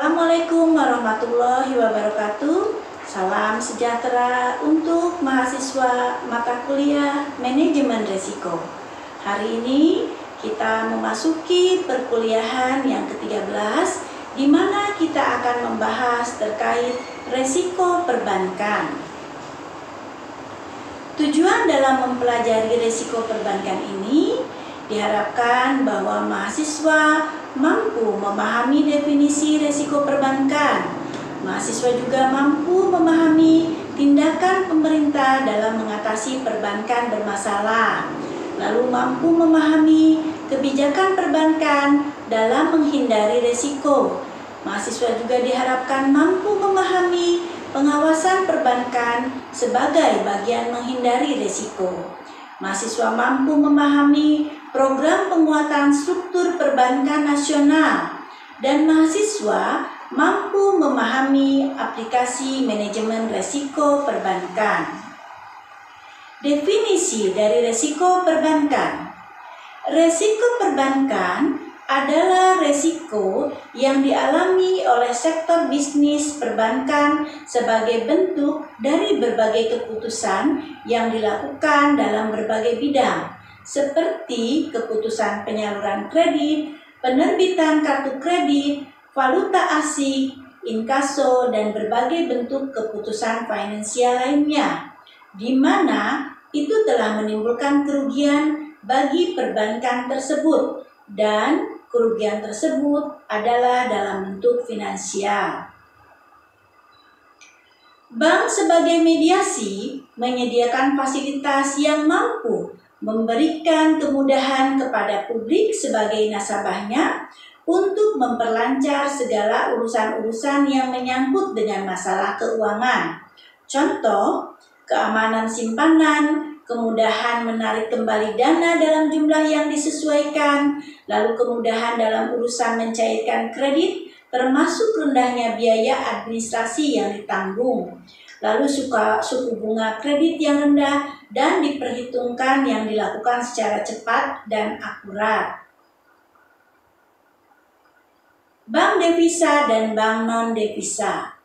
Assalamualaikum warahmatullahi wabarakatuh. Salam sejahtera untuk mahasiswa mata kuliah Manajemen Resiko. Hari ini kita memasuki perkuliahan yang ke-13 di mana kita akan membahas terkait resiko perbankan. Tujuan dalam mempelajari resiko perbankan ini diharapkan bahwa mahasiswa mampu memahami definisi resiko perbankan. Mahasiswa juga mampu memahami tindakan pemerintah dalam mengatasi perbankan bermasalah, lalu mampu memahami kebijakan perbankan dalam menghindari resiko. Mahasiswa juga diharapkan mampu memahami pengawasan perbankan sebagai bagian menghindari resiko. Mahasiswa mampu memahami program penguatan struktur perbankan nasional, dan mahasiswa mampu memahami aplikasi manajemen resiko perbankan. Definisi dari resiko perbankan. Resiko perbankan adalah resiko yang dialami oleh sektor bisnis perbankan sebagai bentuk dari berbagai keputusan yang dilakukan dalam berbagai bidang, seperti keputusan penyaluran kredit, penerbitan kartu kredit, valuta asing, inkaso, dan berbagai bentuk keputusan finansial lainnya, di mana itu telah menimbulkan kerugian bagi perbankan tersebut, dan kerugian tersebut adalah dalam bentuk finansial. Bank sebagai mediasi menyediakan fasilitas yang mampu memberikan kemudahan kepada publik sebagai nasabahnya untuk memperlancar segala urusan-urusan yang menyangkut dengan masalah keuangan. Contoh, keamanan simpanan, kemudahan menarik kembali dana dalam jumlah yang disesuaikan, lalu kemudahan dalam urusan mencairkan kredit, termasuk rendahnya biaya administrasi yang ditanggung, lalu suku bunga kredit yang rendah dan diperhitungkan yang dilakukan secara cepat dan akurat. Bank devisa dan bank non-devisa.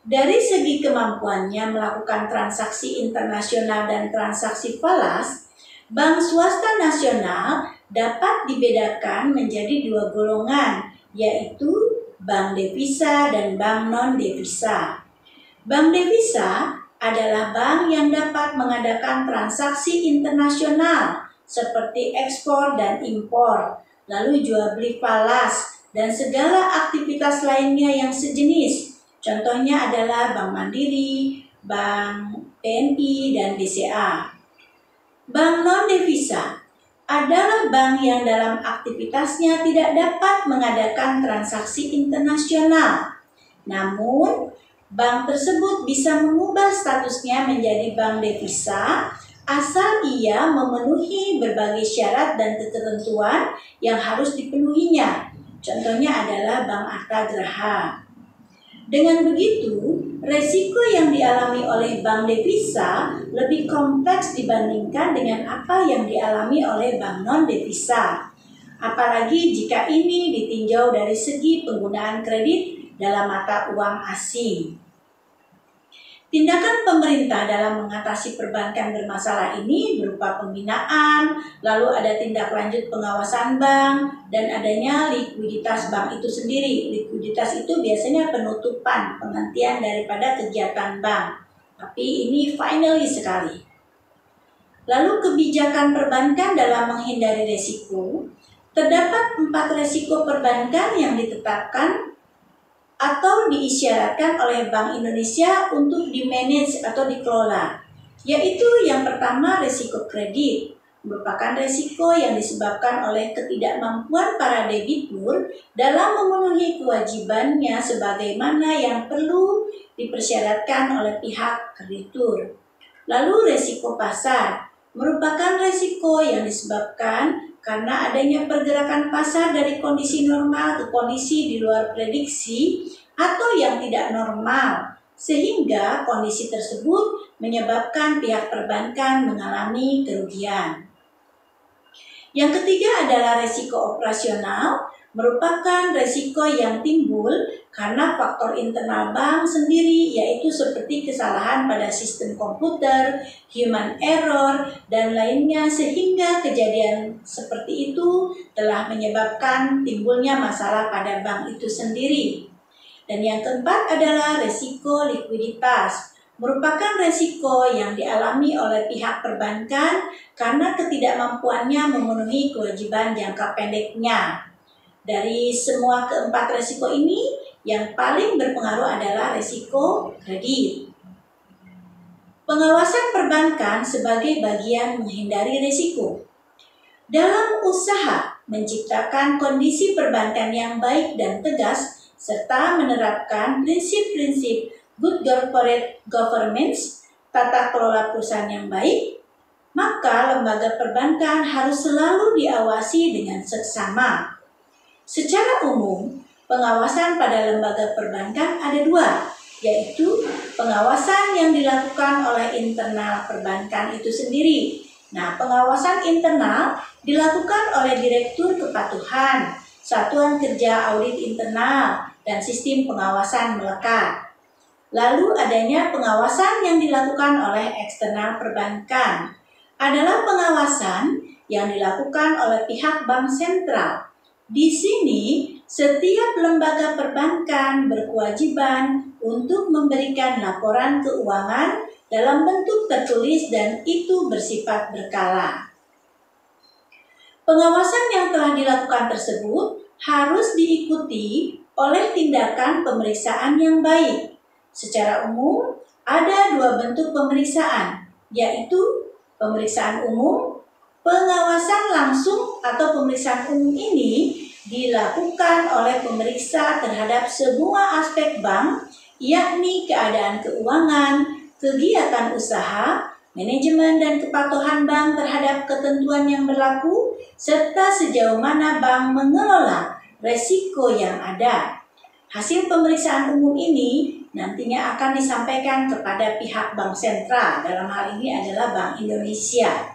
Dari segi kemampuannya melakukan transaksi internasional dan transaksi falas, bank swasta nasional dapat dibedakan menjadi dua golongan, yaitu bank devisa dan bank non-devisa. Bank devisa adalah bank yang dapat mengadakan transaksi internasional seperti ekspor dan impor, lalu jual beli falas, dan segala aktivitas lainnya yang sejenis. Contohnya adalah Bank Mandiri, Bank BNI, dan BCA. Bank non-devisa adalah bank yang dalam aktivitasnya tidak dapat mengadakan transaksi internasional. Namun, bank tersebut bisa mengubah statusnya menjadi bank devisa asal ia memenuhi berbagai syarat dan ketentuan yang harus dipenuhinya. Contohnya adalah Bank Arta Graha. Dengan begitu, resiko yang dialami oleh bank devisa lebih kompleks dibandingkan dengan apa yang dialami oleh bank non-devisa. Apalagi jika ini ditinjau dari segi penggunaan kredit dalam mata uang asing. Tindakan pemerintah dalam mengatasi perbankan bermasalah ini berupa pembinaan, lalu ada tindak lanjut pengawasan bank, dan adanya likuiditas bank itu sendiri. Likuiditas itu biasanya penutupan, penghentian daripada kegiatan bank. Tapi ini finally sekali. Lalu kebijakan perbankan dalam menghindari resiko. Terdapat 4 resiko perbankan yang ditetapkan atau diisyaratkan oleh Bank Indonesia untuk di-manage atau dikelola, yaitu yang pertama resiko kredit, merupakan resiko yang disebabkan oleh ketidakmampuan para debitur dalam memenuhi kewajibannya sebagaimana yang perlu dipersyaratkan oleh pihak kreditur. Lalu resiko pasar, merupakan resiko yang disebabkan karena adanya pergerakan pasar dari kondisi normal ke kondisi di luar prediksi atau yang tidak normal, sehingga kondisi tersebut menyebabkan pihak perbankan mengalami kerugian. Yang ketiga adalah resiko operasional, merupakan resiko yang timbul karena faktor internal bank sendiri, yaitu seperti kesalahan pada sistem komputer, human error, dan lainnya, sehingga kejadian seperti itu telah menyebabkan timbulnya masalah pada bank itu sendiri. Dan yang keempat adalah resiko likuiditas, merupakan resiko yang dialami oleh pihak perbankan karena ketidakmampuannya memenuhi kewajiban jangka pendeknya. Dari semua keempat resiko ini, yang paling berpengaruh adalah resiko kredit. Pengawasan perbankan sebagai bagian menghindari risiko. Dalam usaha menciptakan kondisi perbankan yang baik dan tegas, serta menerapkan prinsip-prinsip good corporate governance, tata kelola perusahaan yang baik, maka lembaga perbankan harus selalu diawasi dengan seksama. Secara umum, pengawasan pada lembaga perbankan ada dua, yaitu pengawasan yang dilakukan oleh internal perbankan itu sendiri. Nah, pengawasan internal dilakukan oleh Direktur Kepatuhan, Satuan Kerja Audit Internal, dan Sistem Pengawasan Melekat. Lalu adanya pengawasan yang dilakukan oleh eksternal perbankan, adalah pengawasan yang dilakukan oleh pihak bank sentral. Di sini, setiap lembaga perbankan berkewajiban untuk memberikan laporan keuangan dalam bentuk tertulis dan itu bersifat berkala. Pengawasan yang telah dilakukan tersebut harus diikuti oleh tindakan pemeriksaan yang baik. Secara umum, ada dua bentuk pemeriksaan, yaitu pemeriksaan umum. Pengawasan langsung atau pemeriksaan umum ini dilakukan oleh pemeriksa terhadap semua aspek bank, yakni keadaan keuangan, kegiatan usaha, manajemen dan kepatuhan bank terhadap ketentuan yang berlaku, serta sejauh mana bank mengelola resiko yang ada. Hasil pemeriksaan umum ini nantinya akan disampaikan kepada pihak bank sentral, dalam hal ini adalah Bank Indonesia.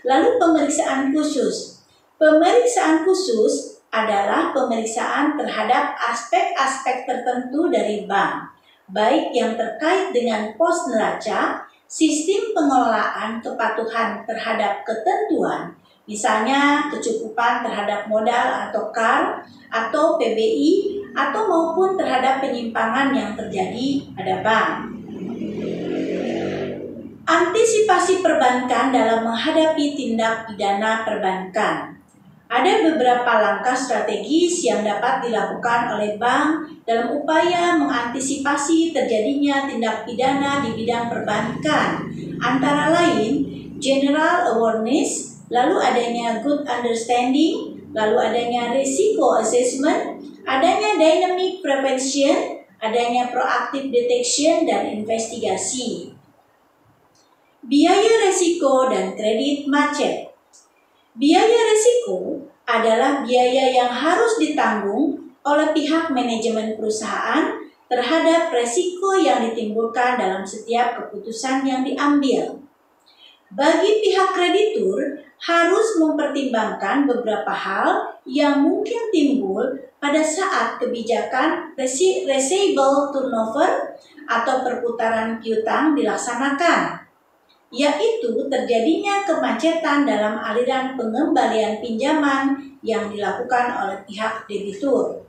Lalu pemeriksaan khusus. Pemeriksaan khusus adalah pemeriksaan terhadap aspek-aspek tertentu dari bank, baik yang terkait dengan pos neraca, sistem pengelolaan kepatuhan terhadap ketentuan, misalnya kecukupan terhadap modal atau KAR atau PBI, atau maupun terhadap penyimpangan yang terjadi pada bank. Antisipasi perbankan dalam menghadapi tindak pidana perbankan. Ada beberapa langkah strategis yang dapat dilakukan oleh bank dalam upaya mengantisipasi terjadinya tindak pidana di bidang perbankan. Antara lain, general awareness, lalu adanya good understanding, lalu adanya risiko assessment, adanya dynamic prevention, adanya proactive detection dan investigasi. Biaya resiko dan kredit macet. Biaya resiko adalah biaya yang harus ditanggung oleh pihak manajemen perusahaan terhadap resiko yang ditimbulkan dalam setiap keputusan yang diambil. Bagi pihak kreditur, harus mempertimbangkan beberapa hal yang mungkin timbul pada saat kebijakan receivable turnover atau perputaran piutang dilaksanakan, yaitu terjadinya kemacetan dalam aliran pengembalian pinjaman yang dilakukan oleh pihak debitur.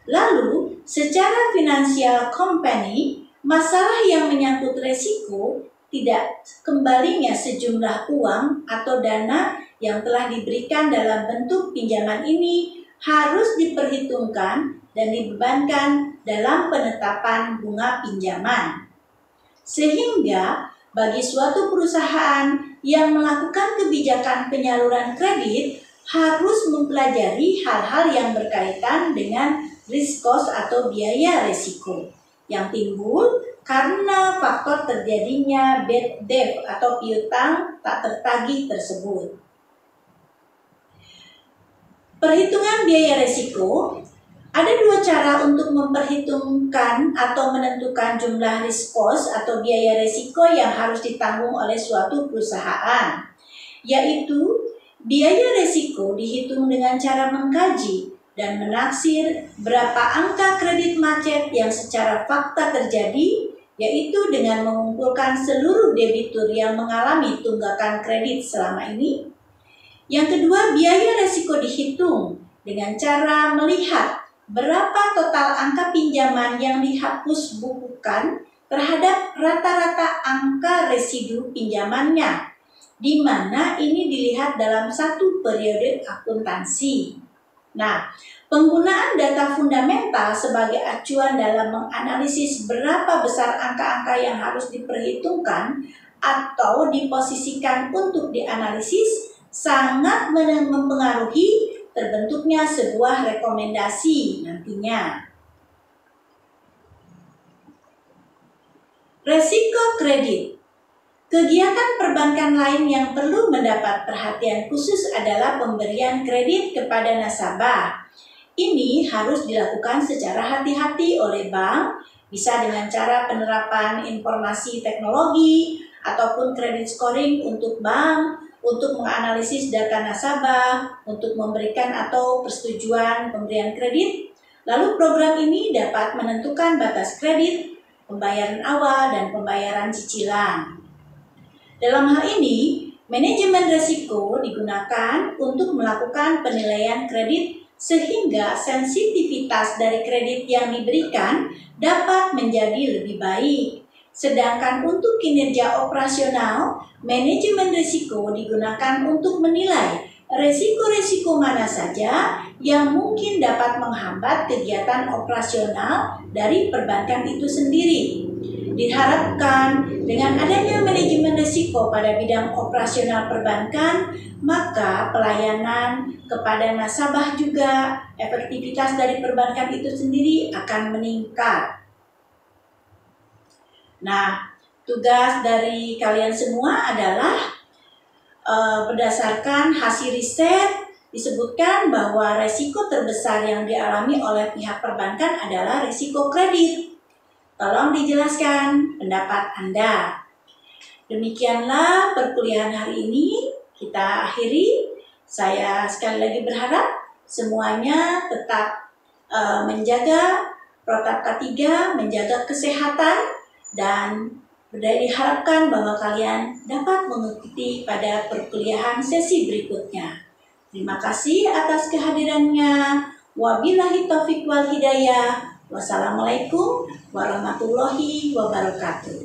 Lalu, secara finansial company, masalah yang menyangkut resiko tidak kembalinya sejumlah uang atau dana yang telah diberikan dalam bentuk pinjaman ini harus diperhitungkan dan dibebankan dalam penetapan bunga pinjaman. Sehingga bagi suatu perusahaan yang melakukan kebijakan penyaluran kredit harus mempelajari hal-hal yang berkaitan dengan risk cost atau biaya resiko yang timbul karena faktor terjadinya bad debt atau piutang tak tertagih tersebut. Perhitungan biaya resiko. Ada dua cara untuk memperhitungkan atau menentukan jumlah risk cost atau biaya resiko yang harus ditanggung oleh suatu perusahaan, yaitu biaya resiko dihitung dengan cara mengkaji dan menaksir berapa angka kredit macet yang secara fakta terjadi, yaitu dengan mengumpulkan seluruh debitur yang mengalami tunggakan kredit selama ini. Yang kedua, biaya resiko dihitung dengan cara melihat berapa total angka pinjaman yang dihapus bukukan terhadap rata-rata angka residu pinjamannya, di mana ini dilihat dalam satu periode akuntansi. Nah, penggunaan data fundamental sebagai acuan dalam menganalisis berapa besar angka-angka yang harus diperhitungkan atau diposisikan untuk dianalisis sangat mempengaruhi terbentuknya sebuah rekomendasi nantinya. Resiko kredit. Kegiatan perbankan lain yang perlu mendapat perhatian khusus adalah pemberian kredit kepada nasabah. Ini harus dilakukan secara hati-hati oleh bank, bisa dengan cara penerapan informasi teknologi ataupun kredit scoring untuk bank, untuk menganalisis data nasabah, untuk memberikan atau persetujuan pemberian kredit. Lalu program ini dapat menentukan batas kredit, pembayaran awal, dan pembayaran cicilan. Dalam hal ini, manajemen risiko digunakan untuk melakukan penilaian kredit sehingga sensitivitas dari kredit yang diberikan dapat menjadi lebih baik. Sedangkan untuk kinerja operasional, manajemen risiko digunakan untuk menilai risiko-risiko mana saja yang mungkin dapat menghambat kegiatan operasional dari perbankan itu sendiri. Diharapkan dengan adanya manajemen risiko pada bidang operasional perbankan, maka pelayanan kepada nasabah juga, efektivitas dari perbankan itu sendiri akan meningkat. Nah, tugas dari kalian semua adalah berdasarkan hasil riset disebutkan bahwa risiko terbesar yang dialami oleh pihak perbankan adalah risiko kredit. Tolong dijelaskan pendapat Anda. Demikianlah perkuliahan hari ini kita akhiri. Saya sekali lagi berharap semuanya tetap menjaga protap K3, menjaga kesehatan, dan diharapkan bahwa kalian dapat mengikuti pada perkuliahan sesi berikutnya. Terima kasih atas kehadirannya. Wabillahi taufiq wal hidayah. Wassalamualaikum warahmatullahi wabarakatuh.